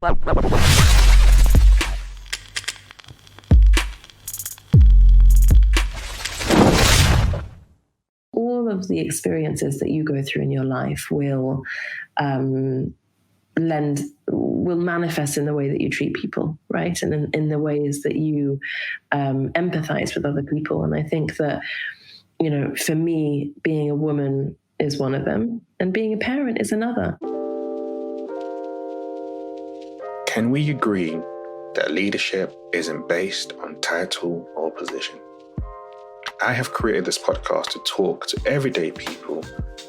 All of the experiences that you go through in your life will manifest in the way that you treat people, right? And in the ways that you empathize with other people. And I think that, for me, being a woman is one of them, and being a parent is another. Can we agree that leadership isn't based on title or position? I have created this podcast to talk to everyday people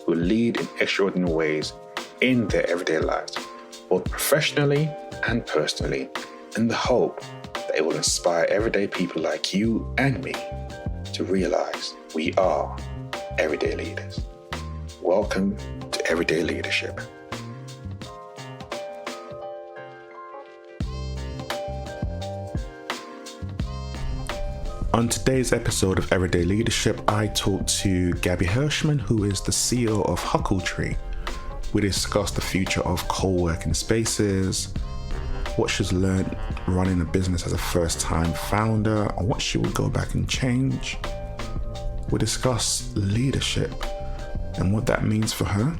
who lead in extraordinary ways in their everyday lives, both professionally and personally, in the hope that it will inspire everyday people like you and me to realize we are everyday leaders. Welcome to Everyday Leadership. On today's episode of Everyday Leadership, I talked to Gaby Hersham, who is the CEO of Huckletree. We discussed the future of co-working spaces, what she's learned running a business as a first-time founder, and what she would go back and change. We discussed leadership and what that means for her,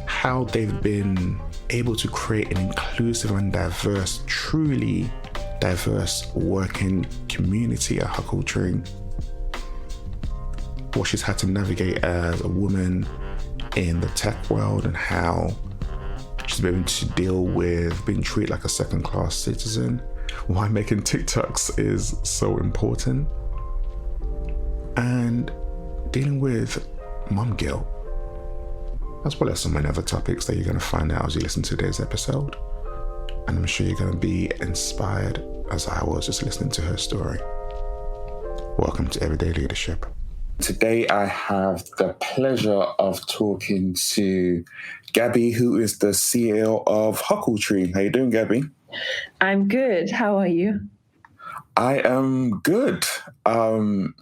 how they've been able to create an inclusive and diverse, truly diverse working community at Huckletree, what she's had to navigate as a woman in the tech world, and how she's been able to deal with being treated like a second-class citizen, why making Tic Tocs is so important, and dealing with mum guilt, as well as so many other topics that you're going to find out as you listen to today's episode. And I'm sure you're going to be inspired as I was just listening to her story. Welcome to Everyday Leadership. Today I have the pleasure of talking to Gaby, who is the CEO of Huckletree. How you doing, Gaby? I'm good. How are you? I am good. I've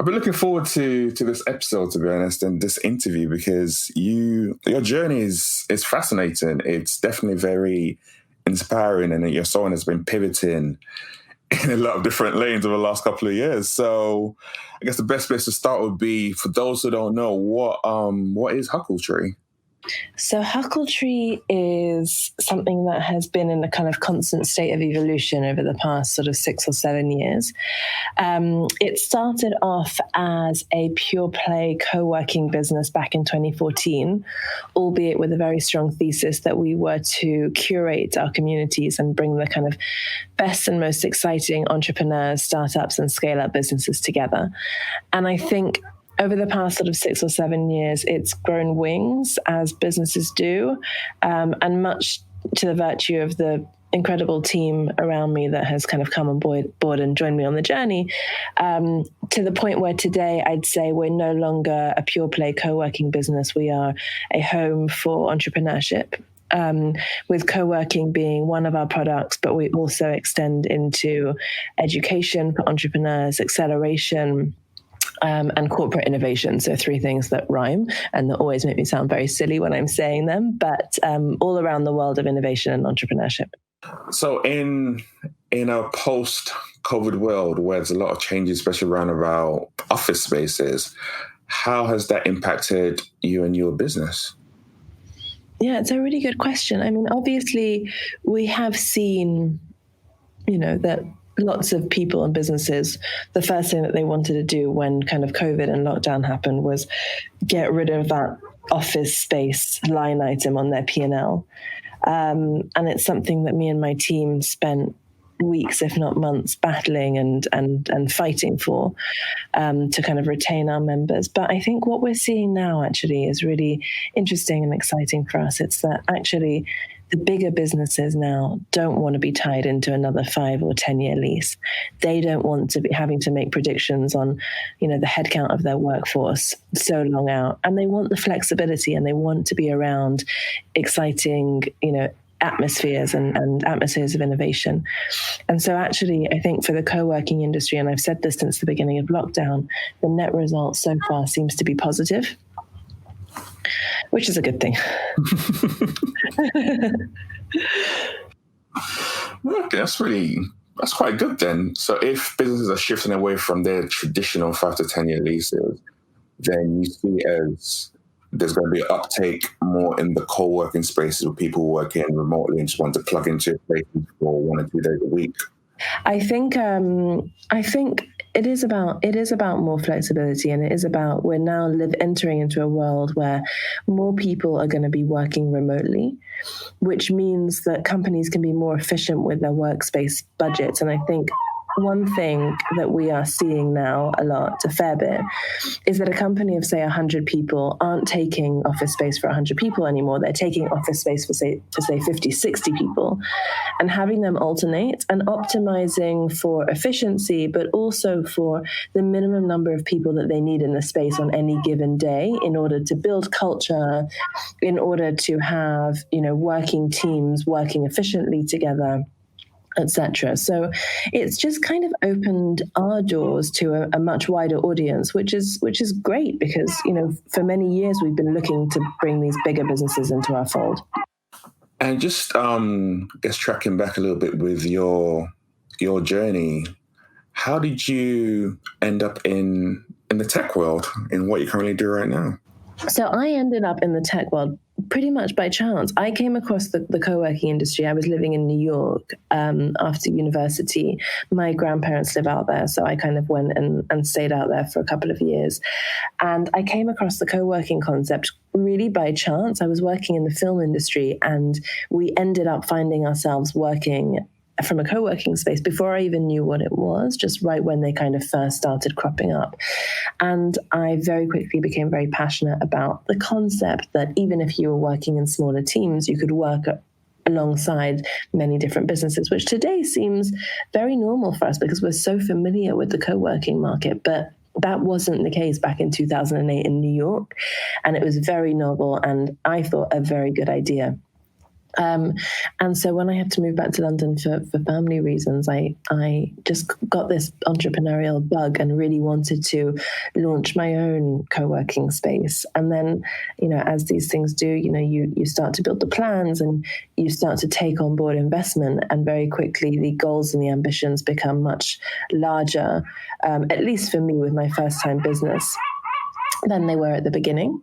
been looking forward to this episode, to be honest, and this interview, because your journey is fascinating. It's definitely very inspiring, and you're someone that's been pivoting in a lot of different lanes over the last couple of years. So I guess the best place to start would be, for those who don't know, what is Huckletree? So Huckletree is something that has been in a kind of constant state of evolution over the past sort of 6 or 7 years. It started off as a pure play co-working business back in 2014, albeit with a very strong thesis that we were to curate our communities and bring the kind of best and most exciting entrepreneurs, startups, and scale-up businesses together. And I think over the past sort of 6 or 7 years, it's grown wings, as businesses do, and much to the virtue of the incredible team around me that has kind of come on board and joined me on the journey, to the point where today I'd say we're no longer a pure play co-working business. We are a home for entrepreneurship, with co-working being one of our products, but we also extend into education for entrepreneurs, acceleration, and corporate innovation. So 3 things that rhyme and that always make me sound very silly when I'm saying them, but all around the world of innovation and entrepreneurship. So in a post-COVID world where there's a lot of changes, especially around about office spaces, how has that impacted you and your business? Yeah, it's a really good question. I mean, obviously, we have seen, that lots of people and businesses, the first thing that they wanted to do when kind of COVID and lockdown happened was get rid of that office space line item on their P&L. And it's something that me and my team spent weeks, if not months, battling and fighting for, to kind of retain our members. But I think what we're seeing now actually is really interesting and exciting for us. It's that actually the bigger businesses now don't want to be tied into another 5 or 10 year lease. They don't want to be having to make predictions on, the headcount of their workforce so long out. And they want the flexibility, and they want to be around exciting, atmospheres and atmospheres of innovation. And so actually, I think for the co-working industry, and I've said this since the beginning of lockdown, the net result so far seems to be positive, which is a good thing. Okay, that's quite good then. So if businesses are shifting away from their traditional 5 to 10 year leases, then you see as there's going to be an uptake more in the co-working spaces with people working remotely and just want to plug into places for 1 or 2 days a week. I think it is about more flexibility, and it is about we're now entering into a world where more people are going to be working remotely, which means that companies can be more efficient with their workspace budgets. And I think one thing that we are seeing now a fair bit, is that a company of, say, 100 people aren't taking office space for 100 people anymore. They're taking office space for, say 50, 60 people, and having them alternate and optimizing for efficiency, but also for the minimum number of people that they need in the space on any given day in order to build culture, in order to have, working teams working efficiently together, etc. So it's just kind of opened our doors to a much wider audience, which is great because, for many years we've been looking to bring these bigger businesses into our fold. And just, guess tracking back a little bit with your journey, how did you end up in the tech world, in what you currently do right now? So I ended up in the tech world pretty much by chance. I came across the co-working industry. I was living in New York after university. My grandparents live out there, so I kind of went and stayed out there for a couple of years. And I came across the co-working concept really by chance. I was working in the film industry, and we ended up finding ourselves working from a co-working space before I even knew what it was, just right when they kind of first started cropping up. And I very quickly became very passionate about the concept that even if you were working in smaller teams, you could work alongside many different businesses, which today seems very normal for us because we're so familiar with the co-working market. But that wasn't the case back in 2008 in New York. And it was very novel, and I thought a very good idea. And so when I had to move back to London for family reasons, I just got this entrepreneurial bug and really wanted to launch my own co-working space. And then, as these things do, you start to build the plans and you start to take on board investment, and very quickly the goals and the ambitions become much larger, at least for me with my first time business, than they were at the beginning.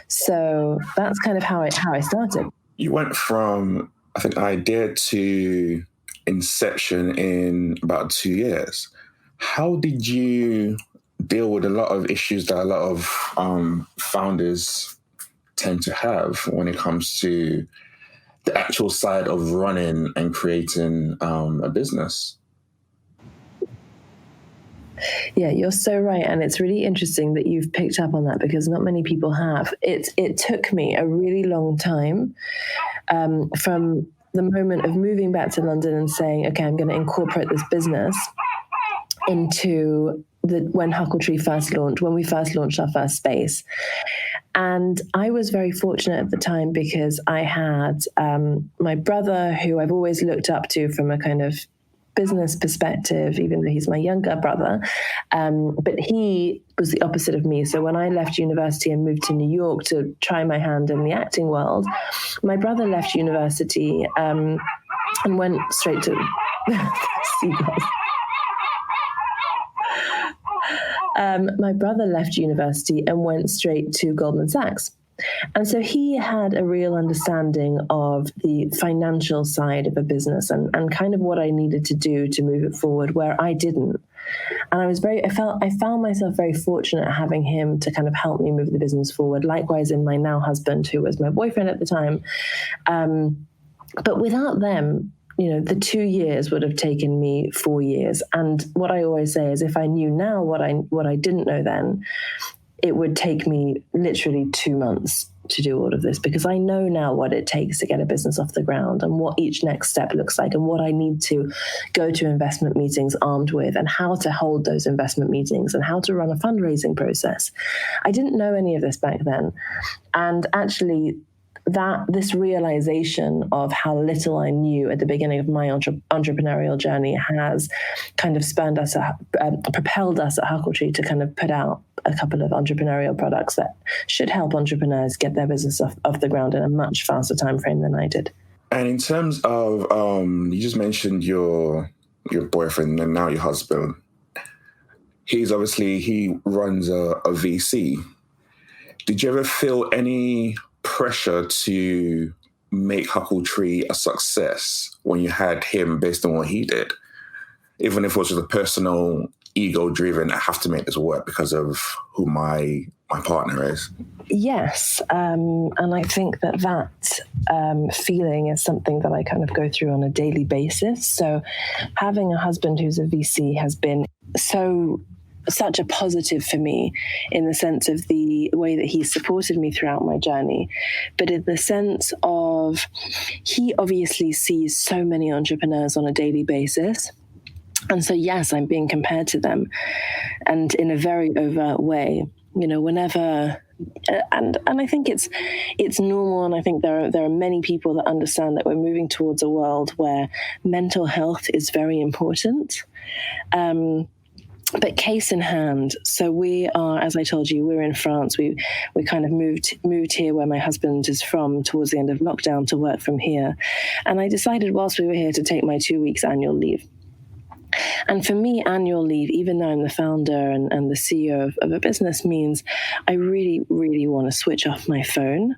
So that's kind of how I started. You went from, I think, idea to inception in about 2 years. How did you deal with a lot of issues that a lot of founders tend to have when it comes to the actual side of running and creating a business? Yeah, you're so right. And it's really interesting that you've picked up on that because not many people have. It took me a really long time from the moment of moving back to London and saying, okay, I'm going to incorporate this business into when Huckletree first launched, when we first launched our first space. And I was very fortunate at the time because I had my brother, who I've always looked up to from a kind of business perspective, even though he's my younger brother, but he was the opposite of me. So when I left university and moved to New York to try my hand in the acting world, my brother left university and went straight to my brother left university and went straight to Goldman Sachs. And so he had a real understanding of the financial side of a business and kind of what I needed to do to move it forward, where I didn't. And I found myself very fortunate having him to kind of help me move the business forward. Likewise in my now husband, who was my boyfriend at the time. But without them, the 2 years would have taken me 4 years. And what I always say is if I knew now what I didn't know then, it would take me literally 2 months to do all of this, because I know now what it takes to get a business off the ground and what each next step looks like and what I need to go to investment meetings armed with and how to hold those investment meetings and how to run a fundraising process. I didn't know any of this back then. And actually, this realization of how little I knew at the beginning of my entrepreneurial journey has kind of propelled us at Huckletree to kind of put out a couple of entrepreneurial products that should help entrepreneurs get their business off the ground in a much faster time frame than I did. And in terms of, you just mentioned your boyfriend and now your husband. He runs a VC. Did you ever feel any pressure to make Huckletree a success when you had him based on what he did? Even if it was just a personal, ego-driven, I have to make this work because of who my partner is. Yes, and I think that feeling is something that I kind of go through on a daily basis. So having a husband who's a VC has been such a positive for me, in the sense of the way that he supported me throughout my journey, but in the sense of he obviously sees so many entrepreneurs on a daily basis. And so, yes, I'm being compared to them, and in a very overt way, whenever, and I think it's normal. And I think there are many people that understand that we're moving towards a world where mental health is very important. But case in hand, so we are, as I told you, we're in France. We kind of moved here where my husband is from towards the end of lockdown to work from here. And I decided whilst we were here to take my 2 weeks annual leave. And for me, annual leave, even though I'm the founder and the CEO of a business, means I really, really want to switch off my phone,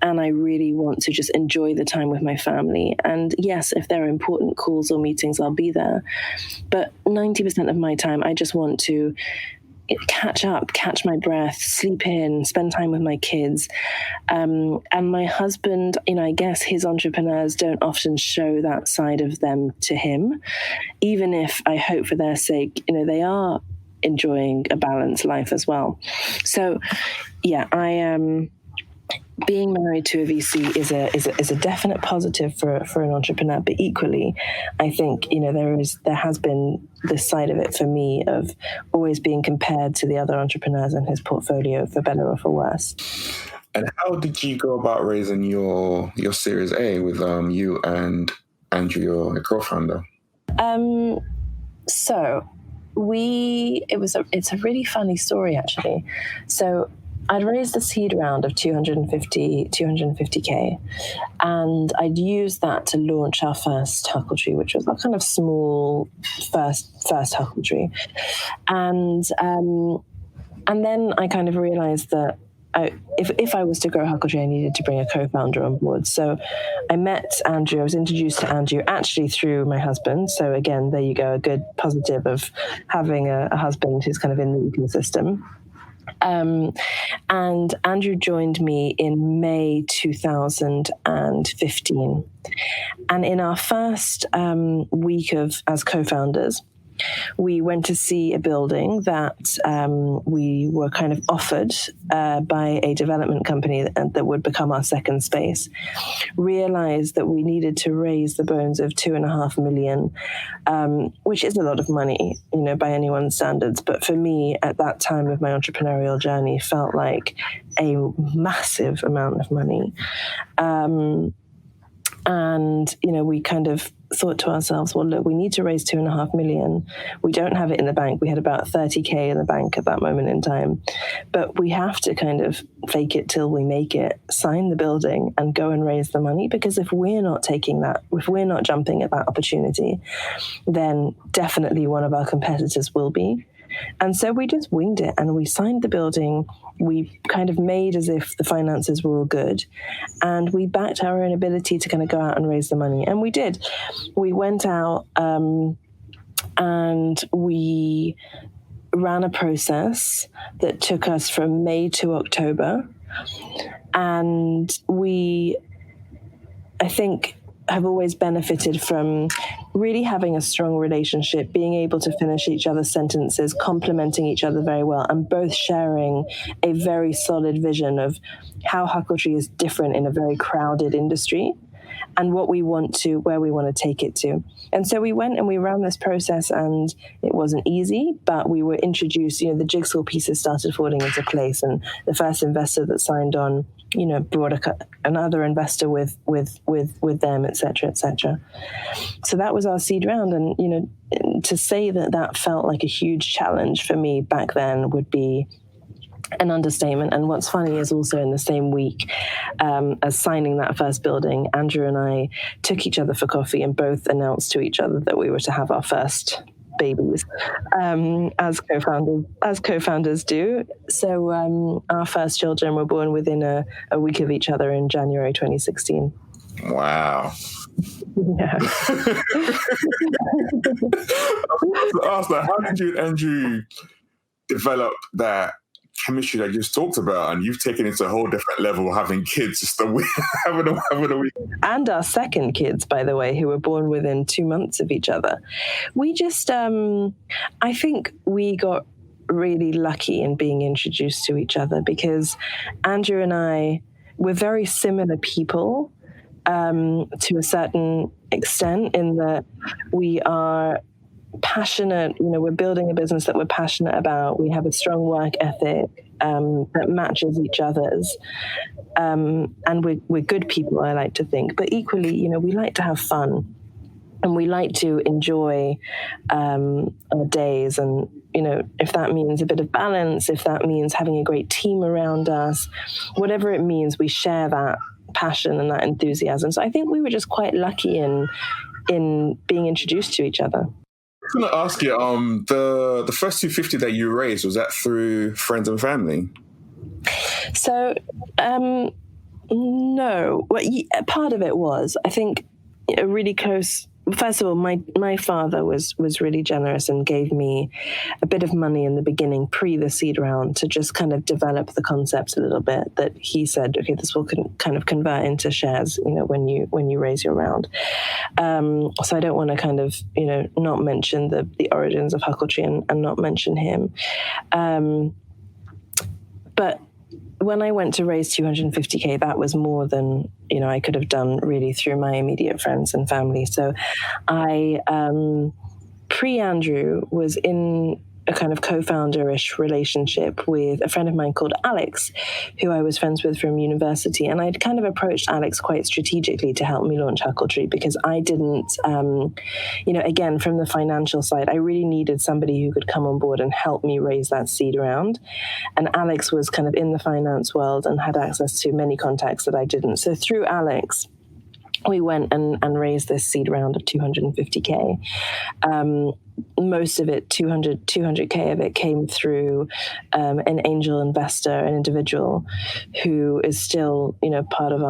and I really want to just enjoy the time with my family. And yes, if there are important calls or meetings, I'll be there. But 90% of my time, I just want to catch up, catch my breath, sleep in, spend time with my kids. And my husband, I guess his entrepreneurs don't often show that side of them to him, even if I hope for their sake, they are enjoying a balanced life as well. So yeah, I am. Being married to a VC is a definite positive for an entrepreneur, but equally, I think there has been this side of it for me of always being compared to the other entrepreneurs in his portfolio, for better or for worse. And how did you go about raising your Series A with you and Andrew, your co-founder? So it's a really funny story, actually. So I'd raised the seed round of 250K, and I'd used that to launch our first Huckletree, which was a kind of small first Huckletree. And then I kind of realized that if I was to grow Huckletree, I needed to bring a co-founder on board. So I met Andrew. I was introduced to Andrew actually through my husband. So again, there you go, a good positive of having a husband who's kind of in the ecosystem. And Andrew joined me in May 2015. And in our first week as co-founders, we went to see a building that we were kind of offered by a development company that would become our second space. Realized that we needed to raise the bones of $2.5 million, which is a lot of money, by anyone's standards. But for me, at that time of my entrepreneurial journey, felt like a massive amount of money. And, we kind of thought to ourselves, well, look, we need to raise $2.5 million. We don't have it in the bank. We had about 30K in the bank at that moment in time. But we have to kind of fake it till we make it, sign the building and go and raise the money. Because if we're not taking that, if we're not jumping at that opportunity, then definitely one of our competitors will be. And so we just winged it and we signed the building. We kind of made as if the finances were all good, and we backed our own ability to kind of go out and raise the money. And we did. We went out and we ran a process that took us from May to October. And I think, have always benefited from really having a strong relationship, being able to finish each other's sentences, complementing each other very well, and both sharing a very solid vision of how Huckletree is different in a very crowded industry and where we want to take it to. And so we went and we ran this process, and it wasn't easy, but we were introduced, the jigsaw pieces started falling into place, and the first investor that signed on, brought another investor with them, et cetera, et cetera. So that was our seed round. And, to say that felt like a huge challenge for me back then would be an understatement. And what's funny is also in the same week as signing that first building, Andrew and I took each other for coffee and both announced to each other that we were to have our first babies, as co-founders do. So our first children were born within a week of each other in January 2016. Wow. Yeah. How did you and Andrew develop that chemistry that you just talked about, and you've taken it to a whole different level, having kids, just having a week. And our second kids, by the way, who were born within 2 months of each other. We just, I think we got really lucky in being introduced to each other, because Andrew and I were very similar people to a certain extent, in that we are passionate, we're building a business that we're passionate about. We have a strong work ethic that matches each other's. And we're good people, I like to think. But equally, we like to have fun, and we like to enjoy our days. And, if that means a bit of balance, if that means having a great team around us, whatever it means, we share that passion and that enthusiasm. So I think we were just quite lucky in being introduced to each other. I was going to ask you, the first 250 that you raised, was that through friends and family? So, no. Well, part of it was, I think, a really close. First of all, my father was really generous and gave me a bit of money in the beginning, pre the seed round, to just kind of develop the concept a little bit. That he said, okay, this will kind of convert into shares, when you raise your round. So I don't want to kind of, not mention the origins of Huckletree and not mention him. But when I went to raise 250K, that was more than, I could have done really through my immediate friends and family. So I, pre-Andrew, was in a kind of co-founder-ish relationship with a friend of mine called Alex, who I was friends with from university. And I'd kind of approached Alex quite strategically to help me launch Huckletree, because I didn't, again, from the financial side, I really needed somebody who could come on board and help me raise that seed round. And Alex was kind of in the finance world and had access to many contacts that I didn't. So through Alex, we went and raised this seed round of 250K. Most of it, 200K of it, came through an angel investor, an individual who is still, part of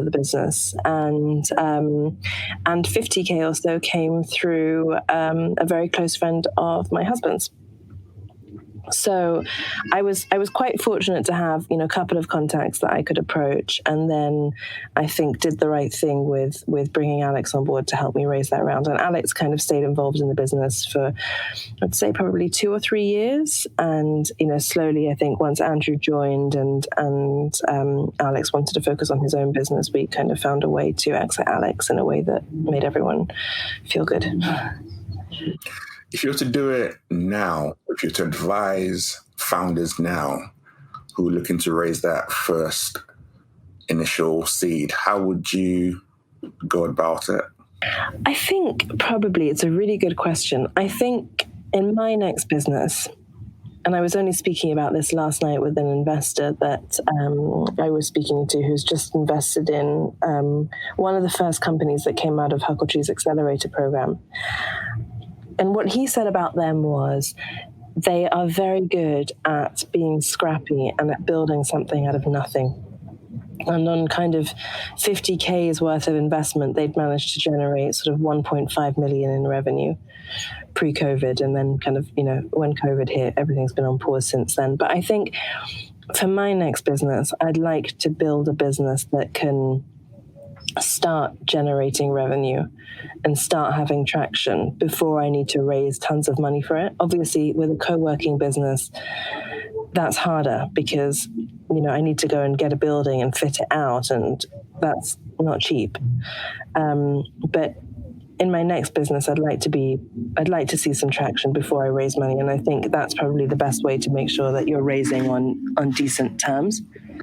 the business, and 50K or so came through a very close friend of my husband's. So I was quite fortunate to have, a couple of contacts that I could approach, and then I think did the right thing with bringing Alex on board to help me raise that round. And Alex kind of stayed involved in the business for, I'd say, probably 2 or 3 years. And, slowly, I think once Andrew joined and Alex wanted to focus on his own business, we kind of found a way to exit Alex in a way that made everyone feel good. If you were to do it now, if you were to advise founders now who are looking to raise that first initial seed, how would you go about it? I think probably it's a really good question. I think in my next business, and I was only speaking about this last night with an investor that I was speaking to, who's just invested in one of the first companies that came out of Huckletree's accelerator program. And what he said about them was they are very good at being scrappy and at building something out of nothing. And on kind of 50K's worth of investment, they'd managed to generate sort of 1.5 million in revenue pre-COVID. And then kind of, when COVID hit, everything's been on pause since then. But I think for my next business, I'd like to build a business that can start generating revenue and start having traction before I need to raise tons of money for it. Obviously, with a co-working business, that's harder because, I need to go and get a building and fit it out, and that's not cheap. But in my next business, I'd like to see some traction before I raise money. And I think that's probably the best way to make sure that you're raising on decent terms.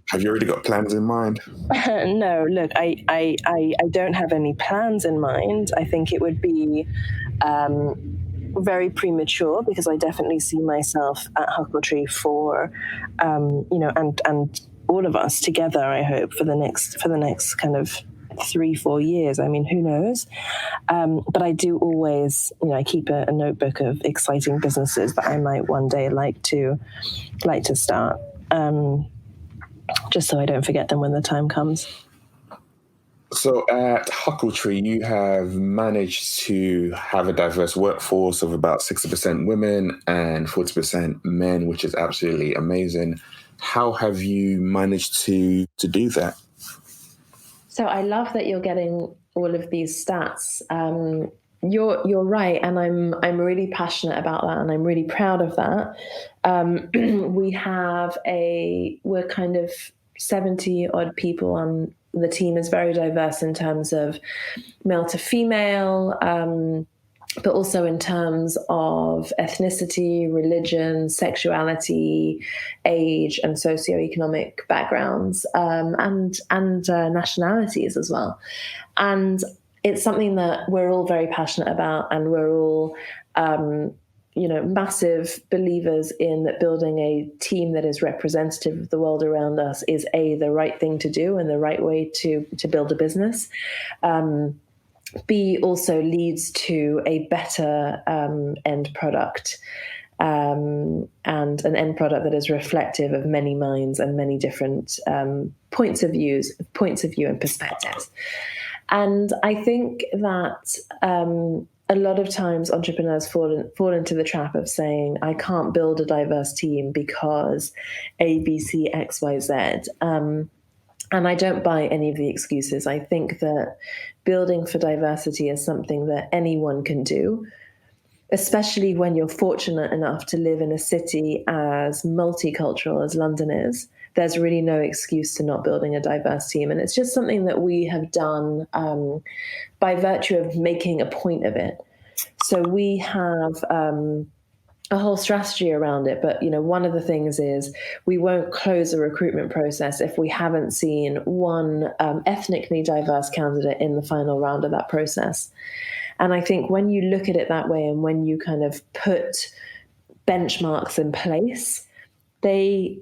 Have you already got plans in mind? No, look, I don't have any plans in mind. I think it would be very premature, because I definitely see myself at Huckletree for, and all of us together, I hope, for the next kind of 3-4 years. I mean, who knows? But I do always, I keep a notebook of exciting businesses that I might one day like to start, just so I don't forget them when the time comes. So at Huckletree, you have managed to have a diverse workforce of about 60% women and 40% men, which is absolutely amazing. How have you managed to do that? So I love that you're getting all of these stats. You're right, and I'm really passionate about that, and I'm really proud of that. We're kind of 70 odd people on the team. Is very diverse in terms of male to female, but also in terms of ethnicity, religion, sexuality, age, and socioeconomic backgrounds, and nationalities as well. And it's something that we're all very passionate about, and we're all, massive believers in that building a team that is representative of the world around us is the right thing to do and the right way to build a business. B, also leads to a better end product, and an end product that is reflective of many minds and many different points of view and perspectives. And I think that a lot of times entrepreneurs fall into the trap of saying, I can't build a diverse team because A, B, C, X, Y, Z. And I don't buy any of the excuses. I think that building for diversity is something that anyone can do, especially when you're fortunate enough to live in a city as multicultural as London is. There's really no excuse to not building a diverse team. And it's just something that we have done by virtue of making a point of it. So we have a whole strategy around it. But, one of the things is we won't close a recruitment process if we haven't seen one ethnically diverse candidate in the final round of that process. And I think when you look at it that way, and when you kind of put benchmarks in place, they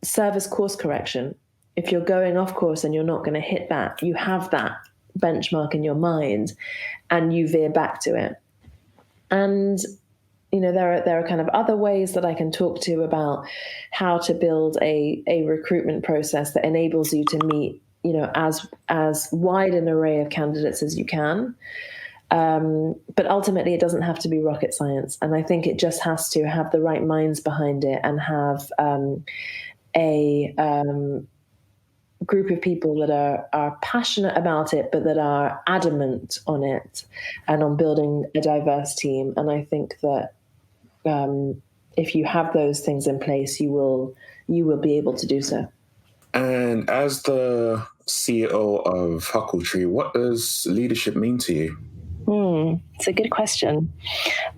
serve as course correction. If you're going off course and you're not going to hit that, you have that benchmark in your mind and you veer back to it. And there are kind of other ways that I can talk to about how to build a recruitment process that enables you to meet as wide an array of candidates as you can. But ultimately, it doesn't have to be rocket science. And I think it just has to have the right minds behind it and have a group of people that are passionate about it, but that are adamant on it and on building a diverse team. And I think that if you have those things in place, you will be able to do so. And as the CEO of Huckletree, what does leadership mean to you? It's a good question.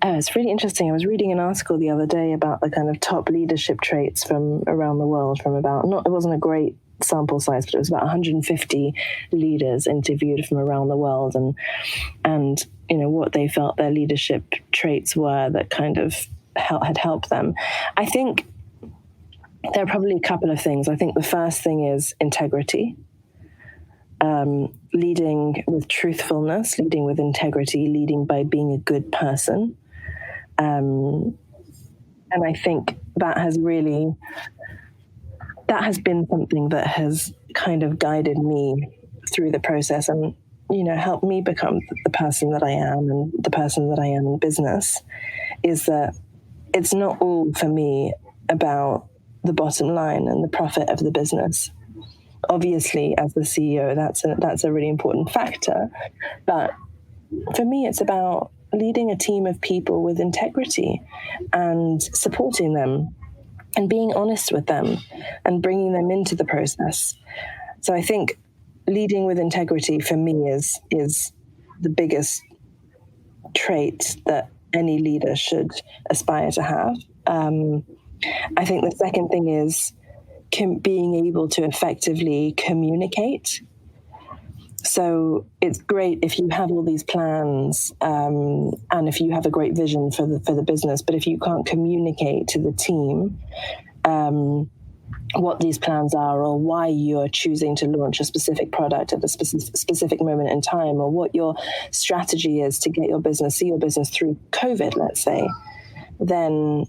It's really interesting. I was reading an article the other day about the kind of top leadership traits from around the world, it wasn't a great sample size, but it was about 150 leaders interviewed from around the world, and what they felt their leadership traits were that kind of had helped them. I think there are probably a couple of things. I think the first thing is integrity. Leading with truthfulness, leading with integrity, leading by being a good person. And I think that has been something that has kind of guided me through the process and, helped me become the person that I am and the person that I am in business, is that it's not all for me about the bottom line and the profit of the business. Obviously, as the CEO, that's a really important factor. But for me, it's about leading a team of people with integrity and supporting them and being honest with them and bringing them into the process. So I think leading with integrity for me is the biggest trait that any leader should aspire to have. I think the second thing is being able to effectively communicate. So it's great if you have all these plans and if you have a great vision for the business, but if you can't communicate to the team what these plans are, or why you're choosing to launch a specific product at a specific moment in time, or what your strategy is to get see your business through COVID, let's say, then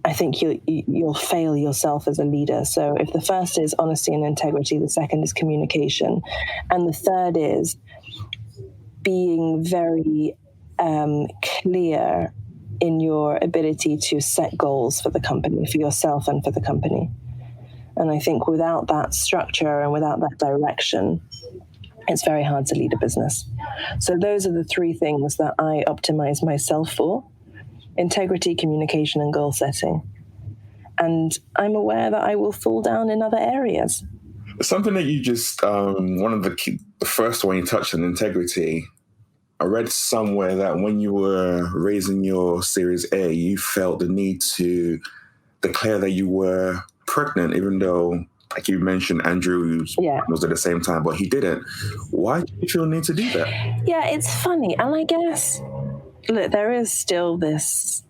I think you'll fail yourself as a leader. So if the first is honesty and integrity, the second is communication, and the third is being very clear in your ability to set goals for the company, for yourself and for the company. And I think without that structure and without that direction, it's very hard to lead a business. So those are the three things that I optimize myself for: integrity, communication, and goal setting. And I'm aware that I will fall down in other areas. Something that you just, one of the first one you touched on, integrity. I read somewhere that when you were raising your Series A, you felt the need to declare that you were pregnant, even though, like you mentioned, Andrew was at the same time, but he didn't. Why did you feel the need to do that? Yeah, it's funny. And I guess, look, there is still this.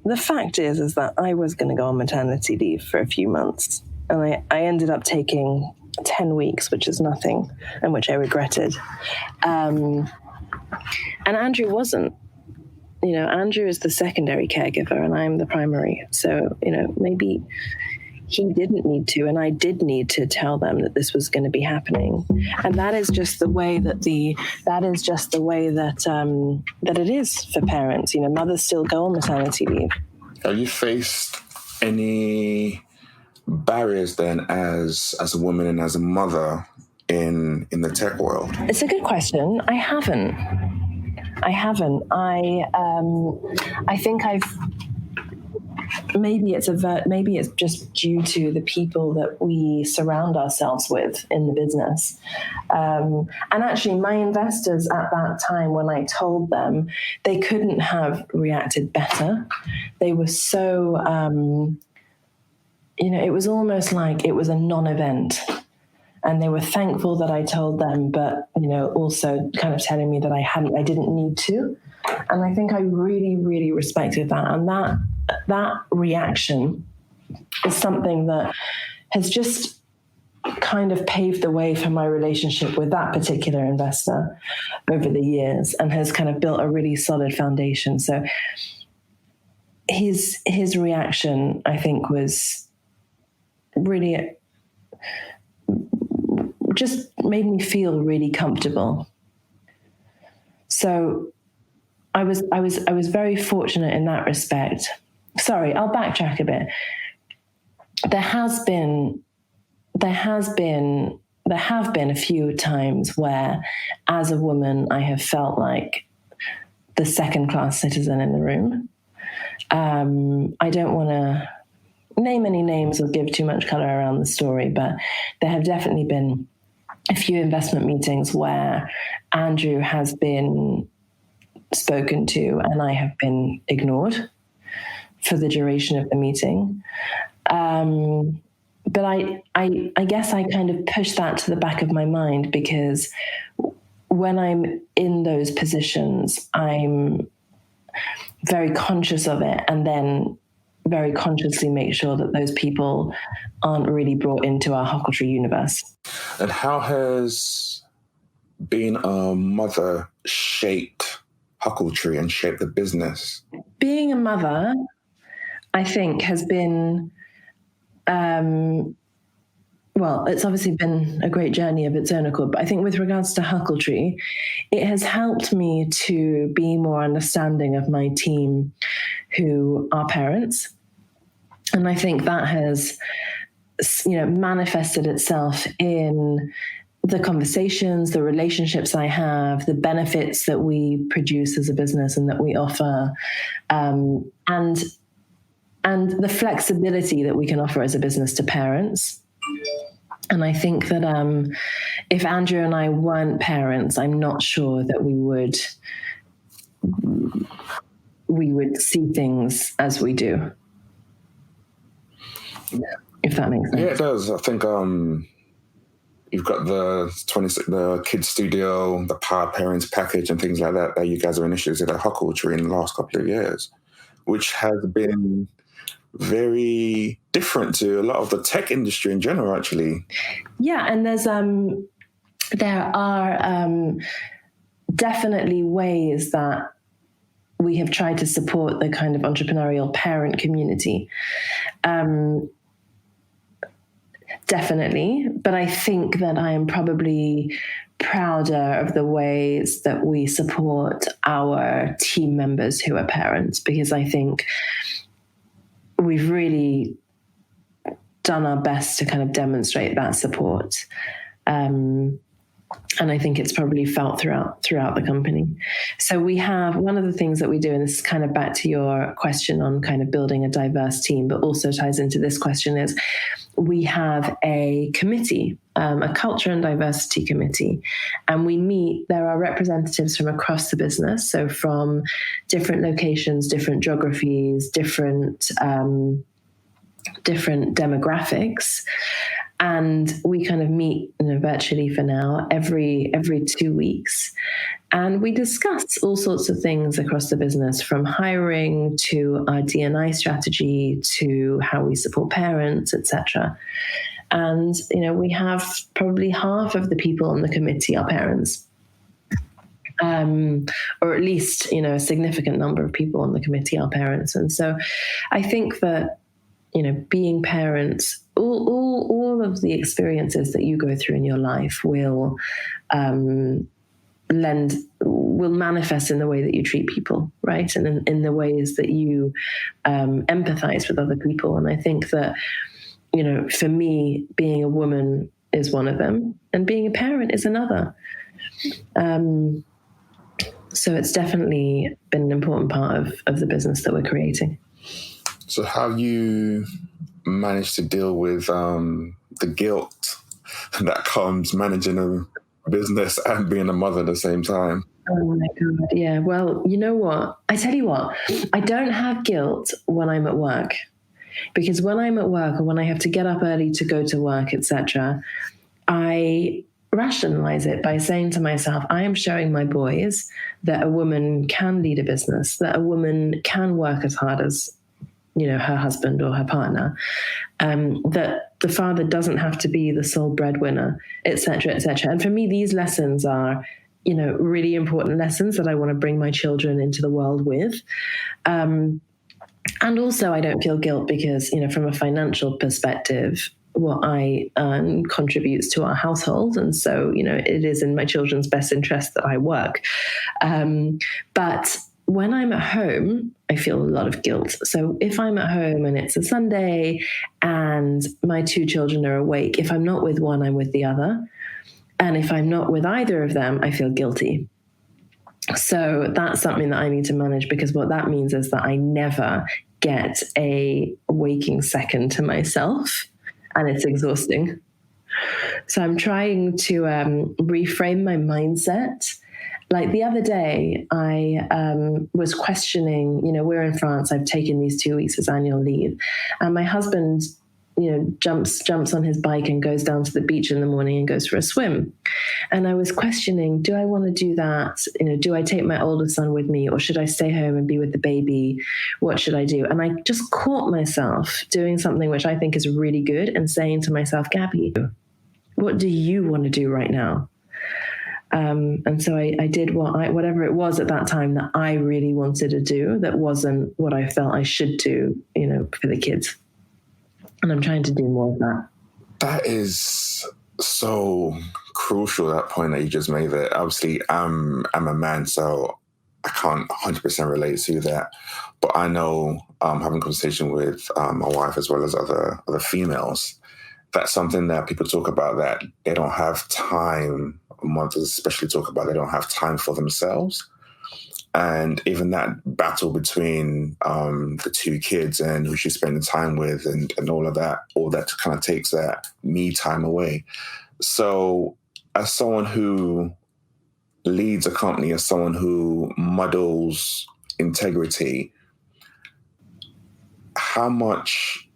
The fact is that I was going to go on maternity leave for a few months, and I ended up taking 10 weeks, which is nothing, and which I regretted. And Andrew wasn't. Andrew is the secondary caregiver, and I'm the primary. So, maybe he didn't need to, and I did need to tell them that this was going to be happening. And that is just the way that that it is for parents. Mothers still go on maternity leave. Have you faced any barriers then as a woman and as a mother in the tech world? It's a good question. I haven't. I think maybe it's just due to the people that we surround ourselves with in the business. And actually, my investors at that time, when I told them, they couldn't have reacted better. They were so, it was almost like it was a non-event. And they were thankful that I told them, but, also kind of telling me that I didn't need to. And I think I really, really respected that. And that reaction is something that has just kind of paved the way for my relationship with that particular investor over the years, and has kind of built a really solid foundation. So his reaction, I think, was really just made me feel really comfortable. So I was very fortunate in that respect. Sorry, I'll backtrack a bit. There have been a few times where, as a woman, I have felt like the second-class citizen in the room. I don't want to name any names or give too much color around the story, but there have definitely been a few investment meetings where Andrew has been spoken to and I have been ignored for the duration of the meeting. But I guess I kind of push that to the back of my mind, because when I'm in those positions, I'm very conscious of it, and then very consciously make sure that those people aren't really brought into our Huckletree universe. And how has being a mother shaped Huckletree and shaped the business? Being a mother, I think, has been, it's obviously been a great journey of its own accord, but I think with regards to Huckletree, it has helped me to be more understanding of my team who are parents. And I think that has, manifested itself in the conversations, the relationships I have, the benefits that we produce as a business and that we offer, and the flexibility that we can offer as a business to parents. And I think that if Andrew and I weren't parents, I'm not sure that we would see things as we do. If that makes sense. Yeah, it does. I think you've got the kids studio, the Power Parents package and things like that you guys are initiated at Huckletree in the last couple of years, which has been very different to a lot of the tech industry in general, actually. Yeah, and there are definitely ways that we have tried to support the kind of entrepreneurial parent community. Definitely. But I think that I am probably prouder of the ways that we support our team members who are parents, because I think we've really done our best to kind of demonstrate that support. And I think it's probably felt throughout the company. So we have one of the things that we do, and this is kind of back to your question on kind of building a diverse team, but also ties into this question, is we have a committee, a culture and diversity committee, and we meet. There are representatives from across the business, so from different locations, different geographies, different demographics. And we kind of meet, virtually for now, every 2 weeks. And we discuss all sorts of things across the business, from hiring to our D&I strategy to how we support parents, etc. And, we have probably half of the people on the committee are parents. Or at least, a significant number of people on the committee are parents. And so I think that, being parents, all of the experiences that you go through in your life will manifest in the way that you treat people, right? And in the ways that you empathize with other people. And I think that, for me, being a woman is one of them, and being a parent is another. So it's definitely been an important part of the business that we're creating. So how you managed to deal with the guilt that comes managing a business and being a mother at the same time? Oh my God, yeah. Well, you know what? I tell you what, I don't have guilt when I'm at work, because when I'm at work or when I have to get up early to go to work, etc., I rationalize it by saying to myself, I am showing my boys that a woman can lead a business, that a woman can work as hard as her husband or her partner, that the father doesn't have to be the sole breadwinner, etc., etc. And for me, these lessons are, really important lessons that I want to bring my children into the world with. And also, I don't feel guilt because, from a financial perspective, what I earn contributes to our household. And so, it is in my children's best interest that I work. But when I'm at home, I feel a lot of guilt. So if I'm at home and it's a Sunday and my two children are awake, if I'm not with one, I'm with the other. And if I'm not with either of them, I feel guilty. So that's something that I need to manage, because what that means is that I never get a waking second to myself, and it's exhausting. So I'm trying to reframe my mindset. Like the other day, I was questioning, we're in France, I've taken these 2 weeks as annual leave, and my husband, jumps on his bike and goes down to the beach in the morning and goes for a swim. And I was questioning, do I want to do that? Do I take my older son with me, or should I stay home and be with the baby? What should I do? And I just caught myself doing something which I think is really good, and saying to myself, Gaby, what do you want to do right now? And so I did whatever it was at that time that I really wanted to do, that wasn't what I felt I should do, for the kids. And I'm trying to do more of that. That is so crucial, that point that you just made there. Obviously, I'm a man, so I can't 100% relate to that. But I know, having a conversation with my wife as well as other females, that's something that people talk about, that they don't have time. Mothers especially talk about they don't have time for themselves. And even that battle between the two kids and who she's spending time with and all that kind of takes that me time away. So as someone who leads a company, as someone who models integrity, how much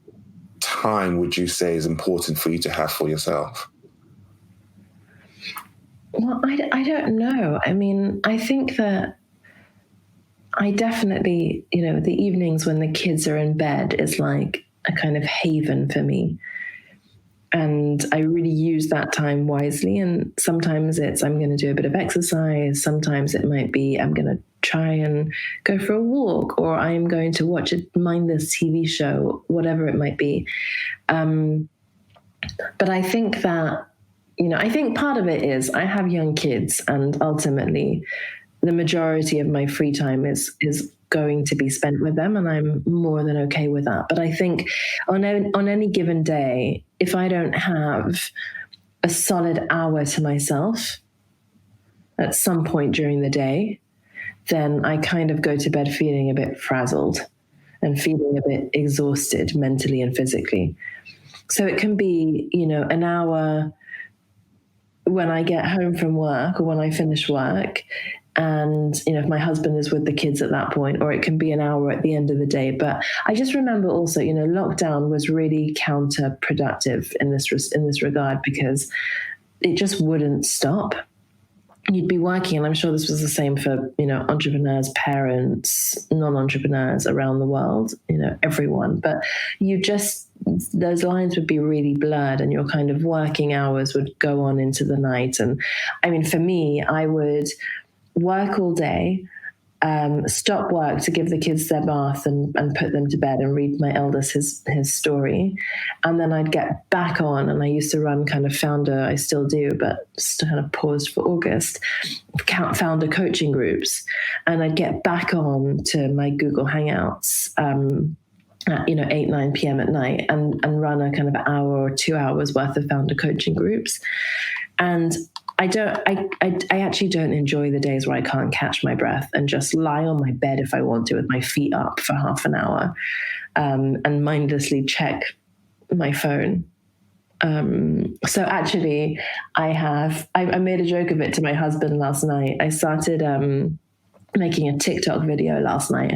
time would you say is important for you to have for yourself? Well, I don't know. I mean, I think that I definitely, the evenings when the kids are in bed is like a kind of haven for me. And I really use that time wisely. And sometimes it's I'm going to do a bit of exercise. Sometimes it might be I'm going to try and go for a walk, or I'm going to watch a mindless TV show, whatever it might be. But I think that, I think part of it is I have young kids, and ultimately the majority of my free time is going to be spent with them, and I'm more than okay with that. But I think on any given day, if I don't have a solid hour to myself at some point during the day, then I kind of go to bed feeling a bit frazzled and feeling a bit exhausted mentally and physically. So it can be, an hour when I get home from work or when I finish work, and, if my husband is with the kids at that point, or it can be an hour at the end of the day. But I just remember also, lockdown was really counterproductive in this regard, because it just wouldn't stop. You'd be working, and I'm sure this was the same for, entrepreneurs, parents, non-entrepreneurs around the world, everyone. But those lines would be really blurred, and your kind of working hours would go on into the night. And I mean, for me, I would work all day, stop work to give the kids their bath and put them to bed and read my eldest his story. And then I'd get back on, and I used to run kind of founder, I still do, but just kind of paused for August, founder coaching groups. And I'd get back on to my Google Hangouts, at 8, 9 p.m. at night and run a kind of hour or 2 hours worth of founder coaching groups. And I actually don't enjoy the days where I can't catch my breath and just lie on my bed if I want to with my feet up for half an hour, and mindlessly check my phone. So actually I made a joke of it to my husband last night. I started making a TikTok video last night,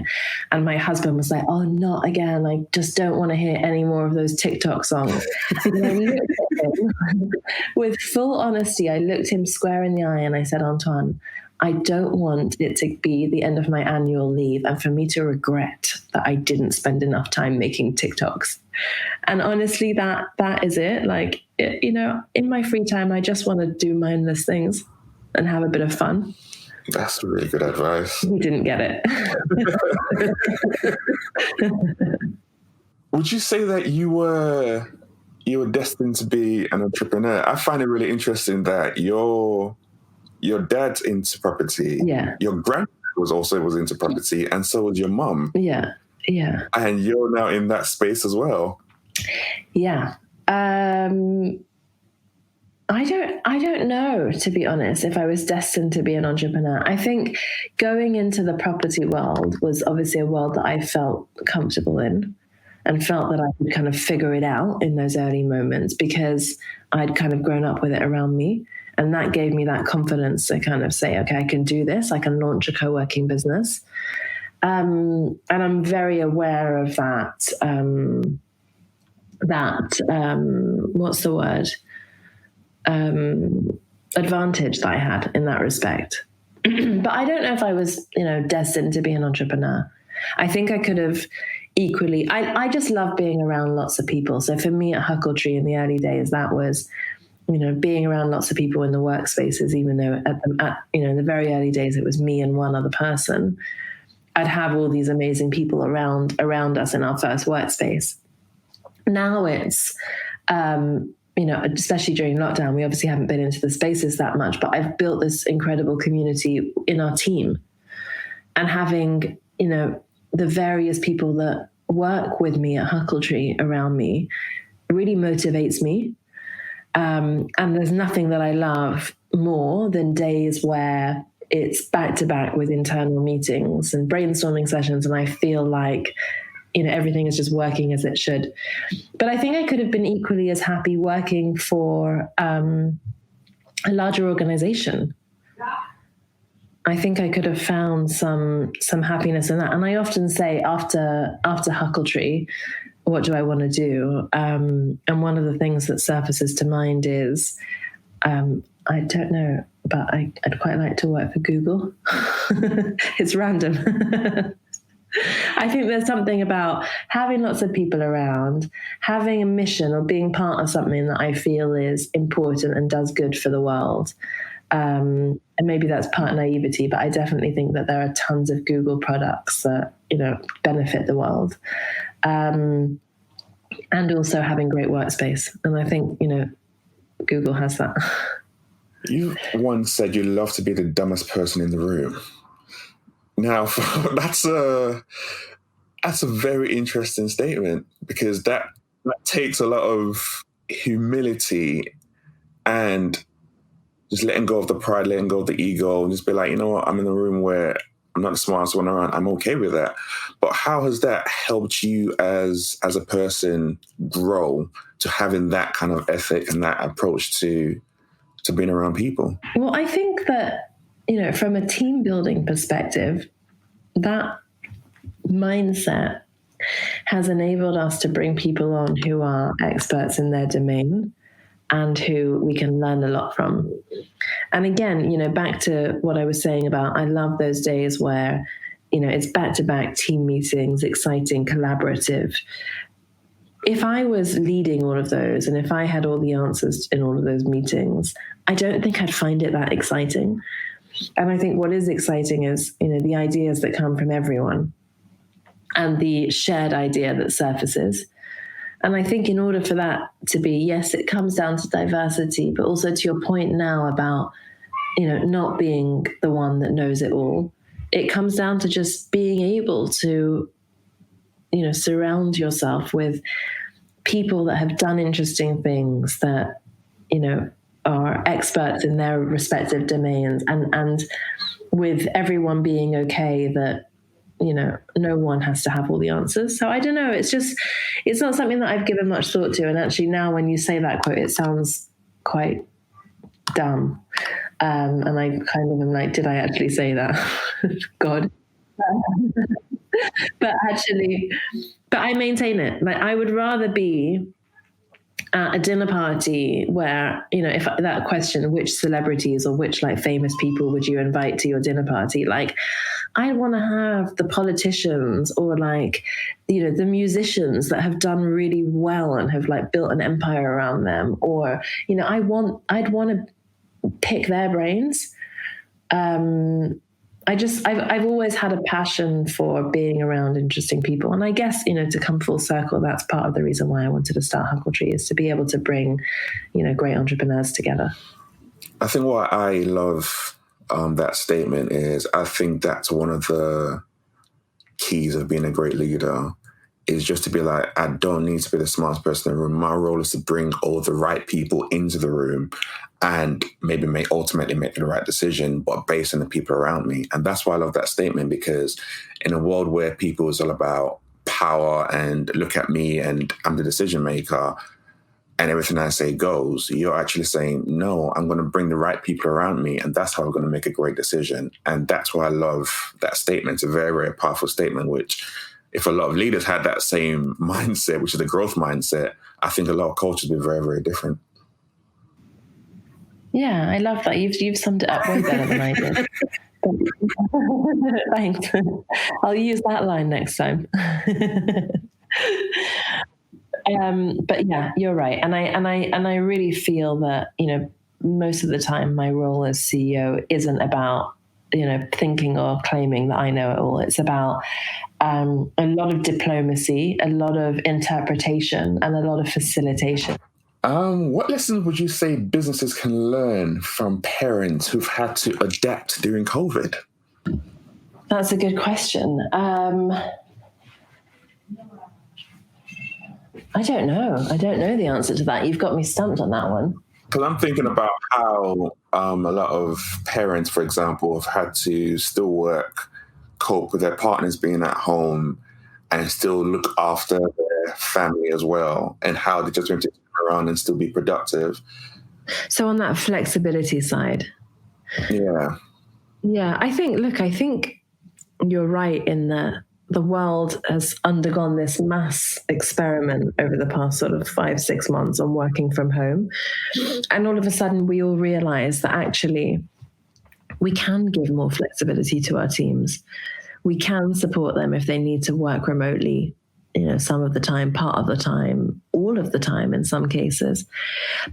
and my husband was like, "Oh, not again. I just don't want to hear any more of those TikTok songs." And I looked at him with full honesty. I looked him square in the eye and I said, "Antoine, I don't want it to be the end of my annual leave and for me to regret that I didn't spend enough time making TikToks." And honestly, that is it. Like, in my free time, I just want to do mindless things and have a bit of fun. That's really good advice. He didn't get it. Would you say that you were destined to be an entrepreneur? I find it really interesting that your dad's into property. Yeah. Your grandpa was into property, and so was your mum. Yeah. Yeah. And you're now in that space as well. Yeah. I don't know, to be honest, if I was destined to be an entrepreneur. I think going into the property world was obviously a world that I felt comfortable in and felt that I could kind of figure it out in those early moments because I'd kind of grown up with it around me. And that gave me that confidence to kind of say, okay, I can do this. I can launch a co-working business. And I'm very aware of that, what's the word? Advantage that I had in that respect. But I don't know if I was, destined to be an entrepreneur. I think I could have equally, I just love being around lots of people. So for me at Huckletree in the early days, that was, being around lots of people in the workspaces, even though in the very early days, it was me and one other person. I'd have all these amazing people around us in our first workspace. Now it's, especially during lockdown, we obviously haven't been into the spaces that much, but I've built this incredible community in our team. And having, the various people that work with me at Huckletree around me really motivates me. And there's nothing that I love more than days where it's back to back with internal meetings and brainstorming sessions, and I feel like everything is just working as it should. But I think I could have been equally as happy working for a larger organization. I think I could have found some happiness in that. And I often say after Huckletree, what do I want to do? And one of the things that surfaces to mind is, I don't know, but I'd quite like to work for Google. It's random. I think there's something about having lots of people around, having a mission or being part of something that I feel is important and does good for the world. And maybe that's part naivety, but I definitely think that there are tons of Google products that, benefit the world. And also having great workspace. And I think, Google has that. You once said you love to be the dumbest person in the room. Now, that's a very interesting statement, because that takes a lot of humility and just letting go of the pride, letting go of the ego, and just be like, you know what, I'm in a room where I'm not the smartest one around. I'm okay with that. But how has that helped you as a person grow to having that kind of ethic and that approach to being around people? Well, I think that, from a team building perspective, that mindset has enabled us to bring people on who are experts in their domain and who we can learn a lot from. And again, back to what I was saying about, I love those days where, it's back-to-back team meetings, exciting, collaborative. If I was leading all of those and if I had all the answers in all of those meetings, I don't think I'd find it that exciting. And I think what is exciting is, the ideas that come from everyone and the shared idea that surfaces. And I think in order for that to be, yes, it comes down to diversity, but also to your point now about, not being the one that knows it all. It comes down to just being able to, surround yourself with people that have done interesting things, that, are experts in their respective domains, and with everyone being okay that, no one has to have all the answers. So I don't know. It's not something that I've given much thought to. And actually now when you say that quote, it sounds quite dumb. And I kind of am like, did I actually say that? God. But I maintain it. Like, I would rather be at a dinner party where, if that question, which celebrities or which famous people would you invite to your dinner party? I want to have the politicians or the musicians that have done really well and have built an empire around them. Or, I'd want to pick their brains. I've always had a passion for being around interesting people. And I guess, to come full circle, that's part of the reason why I wanted to start Huckletree, is to be able to bring, great entrepreneurs together. I think what I love that statement is, I think that's one of the keys of being a great leader, is just to be like, I don't need to be the smartest person in the room. My role is to bring all the right people into the room and maybe ultimately make the right decision, but based on the people around me. And that's why I love that statement, because in a world where people is all about power and look at me and I'm the decision maker and everything I say goes, you're actually saying, no, I'm going to bring the right people around me, and that's how I'm going to make a great decision. And that's why I love that statement. It's a very, very powerful statement, which if a lot of leaders had that same mindset, which is the growth mindset, I think a lot of cultures would be very, very different. Yeah, I love that. You've summed it up way better than I did. Thanks. I'll use that line next time. But yeah, you're right. And I really feel that, most of the time my role as CEO isn't about, thinking or claiming that I know it all. It's about a lot of diplomacy, a lot of interpretation, and a lot of facilitation. What lessons would you say businesses can learn from parents who've had to adapt during COVID? That's a good question. I don't know. I don't know the answer to that. You've got me stumped on that one. Because I'm thinking about how a lot of parents, for example, have had to still cope with their partners being at home and still look after their family as well, and how they just want to around and still be productive. So on that flexibility side. Yeah. Yeah, I think you're right in that the world has undergone this mass experiment over the past sort of 5-6 months on working from home. And all of a sudden we all realize that actually we can give more flexibility to our teams. We can support them if they need to work remotely, some of the time, part of the time, all of the time in some cases.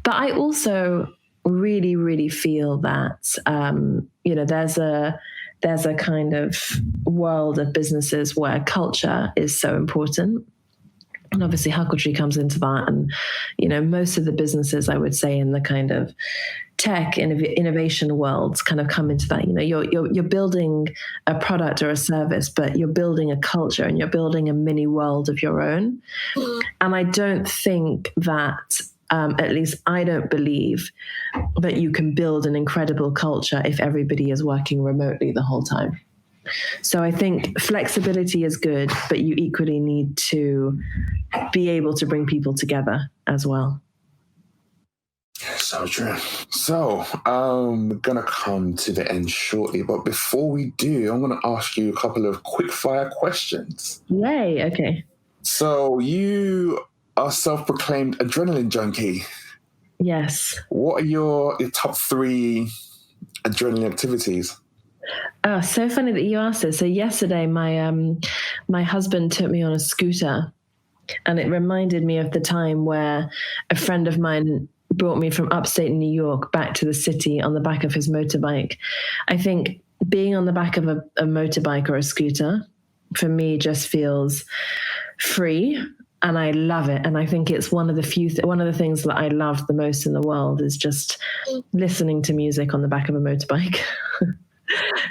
But I also really, really feel that, there's a kind of world of businesses where culture is so important. And obviously Huckletree comes into that. And, most of the businesses, I would say, in the kind of tech innovation worlds kind of come into that. You're building a product or a service, but you're building a culture and you're building a mini world of your own. And I don't think that, at least I don't believe that you can build an incredible culture if everybody is working remotely the whole time. So I think flexibility is good, but you equally need to be able to bring people together as well. So true. So we're going to come to the end shortly, but before we do, I'm going to ask you a couple of quick fire questions. Yay, okay. So you are self-proclaimed adrenaline junkie. Yes. What are your top 3 adrenaline activities? Oh, so funny that you asked this. So yesterday, my husband took me on a scooter, and it reminded me of the time where a friend of mine brought me from upstate New York back to the city on the back of his motorbike. I think being on the back of a motorbike or a scooter, for me, just feels free, and I love it. And I think it's one of the one of the things that I love the most in the world is just listening to music on the back of a motorbike.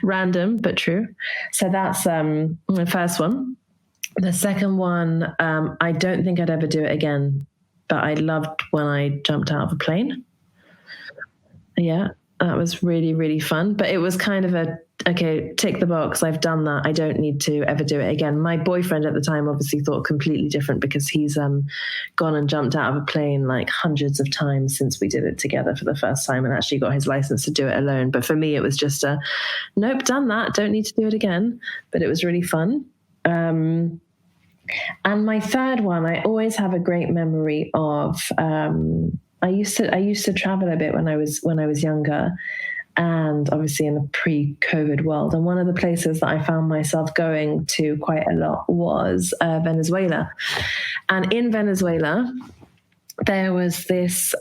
Random, but true. So that's the first one. The second one, I don't think I'd ever do it again, but I loved when I jumped out of a plane. Yeah, that was really, really fun. But it was kind of okay, tick the box, I've done that. I don't need to ever do it again. My boyfriend at the time obviously thought completely different because he's gone and jumped out of a plane like hundreds of times since we did it together for the first time and actually got his license to do it alone. But for me, it was just nope, done that. Don't need to do it again. But it was really fun. And my third one, I always have a great memory of. I used to travel a bit when I was younger, and obviously in the pre-COVID world. And one of the places that I found myself going to quite a lot was Venezuela. And in Venezuela, there was this.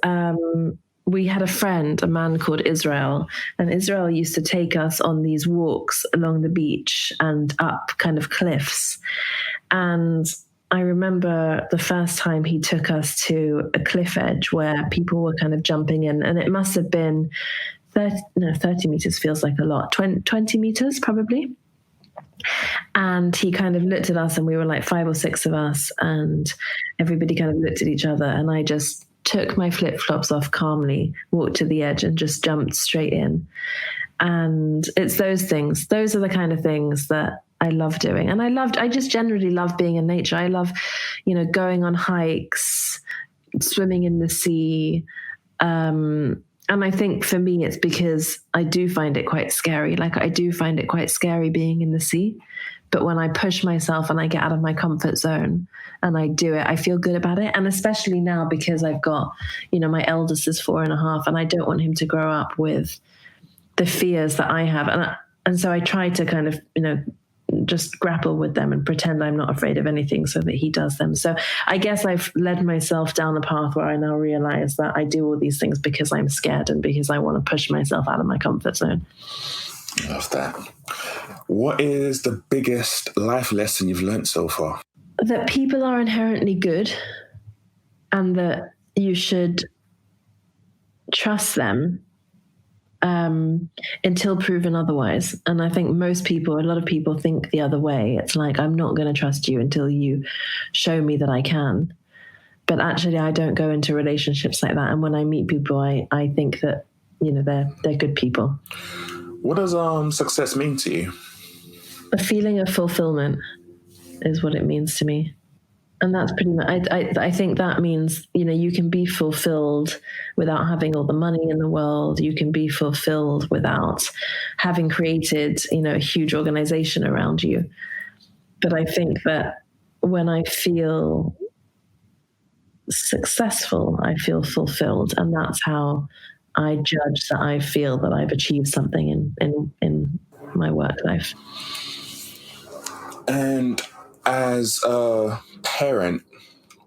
We had a friend, a man called Israel, and Israel used to take us on these walks along the beach and up kind of cliffs. And I remember the first time he took us to a cliff edge where people were kind of jumping in, and it must have been 30 meters feels like a lot, 20 meters probably. And he kind of looked at us, and we were like 5 or 6 of us, and everybody kind of looked at each other, and I just took my flip-flops off calmly, walked to the edge and just jumped straight in. And it's those things. Those are the kind of things that I love doing. And I just generally love being in nature. I love, going on hikes, swimming in the sea. And I think for me, it's because I do find it quite scary. Like I do find it quite scary being in the sea. But when I push myself and I get out of my comfort zone and I do it, I feel good about it. And especially now because I've got, my eldest is 4.5 and I don't want him to grow up with the fears that I have. And so I try to kind of, just grapple with them and pretend I'm not afraid of anything so that he does them. So I guess I've led myself down a path where I now realize that I do all these things because I'm scared and because I want to push myself out of my comfort zone. Love that. What is the biggest life lesson you've learned so far? That people are inherently good and that you should trust them until proven otherwise. And I think a lot of people think the other way. It's like, I'm not going to trust you until you show me that I can. But actually, I don't go into relationships like that. And when I meet people, I think that, they're good people. What does success mean to you? A feeling of fulfillment is what it means to me. And that's pretty much, I think that means, you can be fulfilled without having all the money in the world. You can be fulfilled without having created, a huge organization around you. But I think that when I feel successful, I feel fulfilled. And that's how I judge that I feel that I've achieved something in my work life. And as a parent,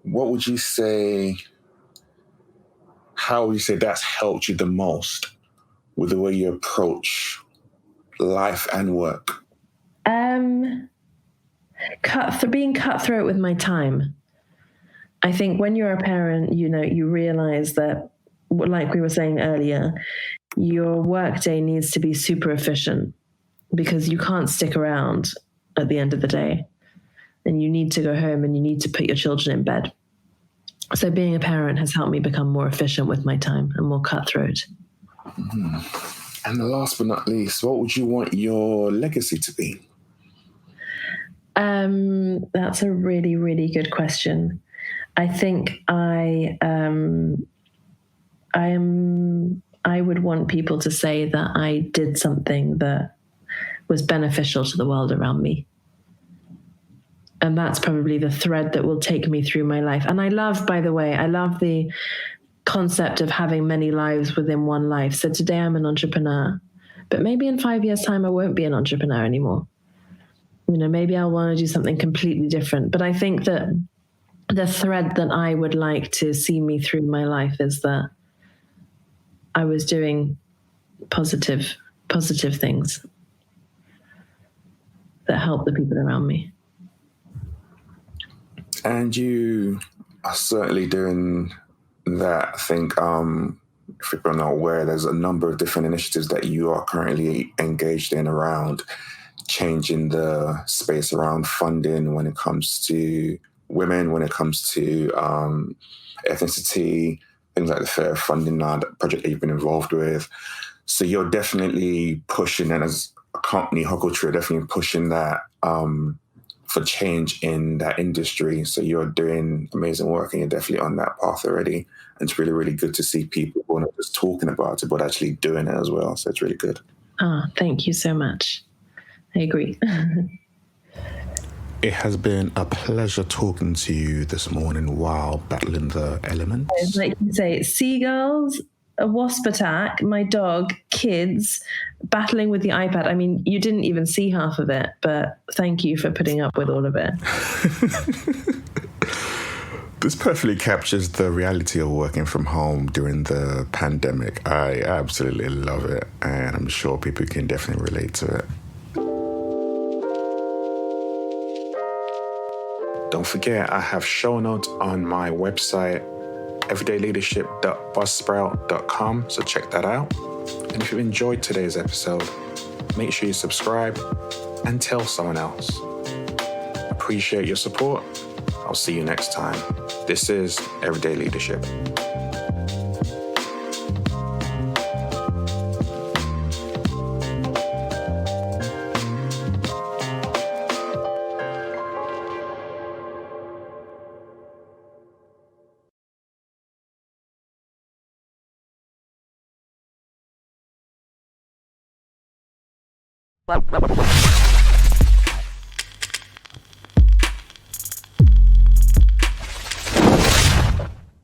what would you say, how would you say that's helped you the most with the way you approach life and work? Being cutthroat with my time. I think when you're a parent, you realize that, like we were saying earlier, your workday needs to be super efficient because you can't stick around at the end of the day, and you need to go home and you need to put your children in bed. So being a parent has helped me become more efficient with my time and more cutthroat. Mm-hmm. And last but not least, what would you want your legacy to be? That's a really, really good question. I think I would want people to say that I did something that was beneficial to the world around me. And that's probably the thread that will take me through my life. And I love the concept of having many lives within one life. So today I'm an entrepreneur, but maybe in 5 years' time, I won't be an entrepreneur anymore. Maybe I'll want to do something completely different. But I think that the thread that I would like to see me through my life is that I was doing positive things that help the people around me. And you are certainly doing that. I think if people are not aware, there's a number of different initiatives that you are currently engaged in around changing the space around funding when it comes to women, when it comes to ethnicity, things like the fair funding project that you've been involved with. So you're definitely pushing, and as a company, Huckletree, definitely pushing that for change in that industry. So you're doing amazing work and you're definitely on that path already. And it's really, really good to see people who are not just talking about it, but actually doing it as well. So it's really good. Thank you so much. I agree. It has been a pleasure talking to you this morning while battling the elements. Like you say, seagulls, a wasp attack, my dog, kids, battling with the iPad. I mean, you didn't even see half of it, but thank you for putting up with all of it. This perfectly captures the reality of working from home during the pandemic. I absolutely love it, and I'm sure people can definitely relate to it. Don't forget, I have show notes on my website, everydayleadership.buzzsprout.com, so check that out. And if you enjoyed today's episode, make sure you subscribe and tell someone else. Appreciate your support. I'll see you next time. This is Everyday Leadership. Blah, blah, blah.